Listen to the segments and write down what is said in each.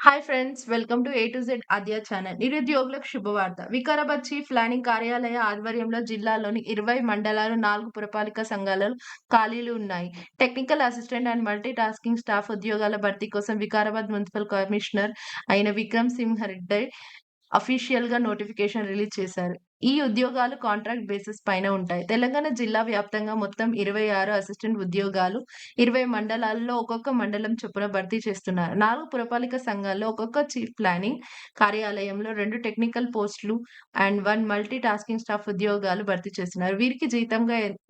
Hi friends, welcome to A to Z Aadya channel. నిరుద్యోగులకు శుభవార్త. Vikarabad chief planning కార్యాలయ ఆధ్వర్యంలో జిల్లాలోని 20 మండలాలు, 4 పురపాలిక సంఘాలలో ఖాళీలు ఉన్నాయి. Technical assistant and multi tasking staff ఉద్యోగాల భర్తీ కోసం వికారాబాద్ మున్సిపల్ కమిషనర్ అయిన విక్రమ్ సింహ్ రెడ్డి అఫీషియల్‌గా నోటిఫికేషన్ రిలీజ్ చేశారు. ఈ ఉద్యోగాలు కాంట్రాక్ట్ బేసిస్ పైన ఉంటాయి. తెలంగాణ జిల్లా వ్యాప్తంగా మొత్తం 26 అసిస్టెంట్ ఉద్యోగాలు, 20 మండలాల్లో ఒక్కొక్క మండలం చొప్పున భర్తీ చేస్తున్నారు. 4 పురపాలిక సంఘాల్లో ఒక్కొక్క చీఫ్ ప్లానింగ్ కార్యాలయంలో 2 టెక్నికల్ పోస్టులు అండ్ 1 మల్టీ టాస్కింగ్ స్టాఫ్ ఉద్యోగాలు భర్తీ చేస్తున్నారు. వీరికి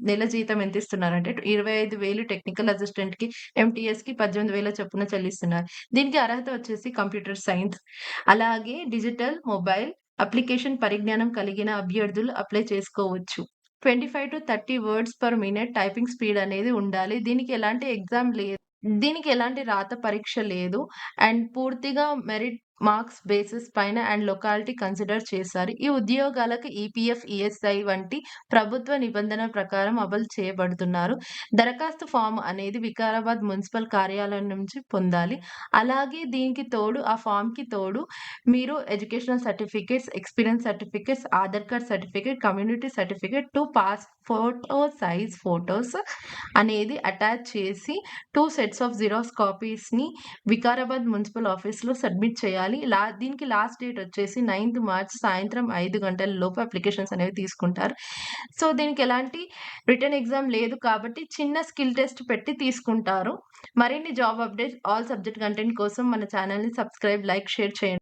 నెల జీతం ఎంత ఇస్తున్నారంటే 25,000 టెక్నికల్ అసిస్టెంట్‌కి, ఎంటీఎస్‌కి 18,000 చొప్పున చెల్లిస్తున్నారు. దీనికి అర్హత వచ్చేసి కంప్యూటర్ సైన్స్, అలాగే డిజిటల్, మొబైల్ అప్లికేషన్ పరిజ్ఞానం కలిగిన అభ్యర్థులు అప్లై చేసుకోవచ్చు. 25-30 words per minute typing speed అనేది ఉండాలి. దీనికి ఎలాంటి రాత పరీక్ష లేదు. అండ్ పూర్తిగా మెరిట్ మార్క్స్ బేసిస్ పైన అండ్ లొకాలిటీ కన్సిడర్ చేశారు. ఈ ఉద్యోగాలకు ఈపీఎఫ్, ఈఎస్ఐ వంటి ప్రభుత్వ నిబంధనల ప్రకారం అమలు చేయబడుతున్నారు. దరఖాస్తు ఫామ్ అనేది వికారాబాద్ మున్సిపల్ కార్యాలయం నుంచి పొందాలి. అలాగే దీనికి తోడు, ఆ ఫామ్‌కి తోడు మీరు educational certificates, experience certificates, Aadhaar card certificate, community certificate, 2 pass size photos అనేది అటాచ్ చేసి 2 సెట్స్ ఆఫ్ జిరాక్స్ కాపీస్‌ని వికారాబాద్ మున్సిపల్ ఆఫీస్‌లో సబ్మిట్ చేయాలి. దీనికి లాస్ట్ డేట్ వచ్చేసి 9థ్ మార్చ్ సాయంత్రం 5 గంటల లోపు అప్లికేషన్స్ అనేవి తీసుకుంటారు. సో, దీనికి ఎలాంటి రిటన్ ఎగ్జామ్ లేదు కాబట్టి చిన్న స్కిల్ టెస్ట్ పెట్టి తీసుకుంటారు. మరిన్ని job updates, all subject content కోసం మన ఛానెల్‌ని సబ్స్క్రైబ్, లైక్, షేర్ చేయండి.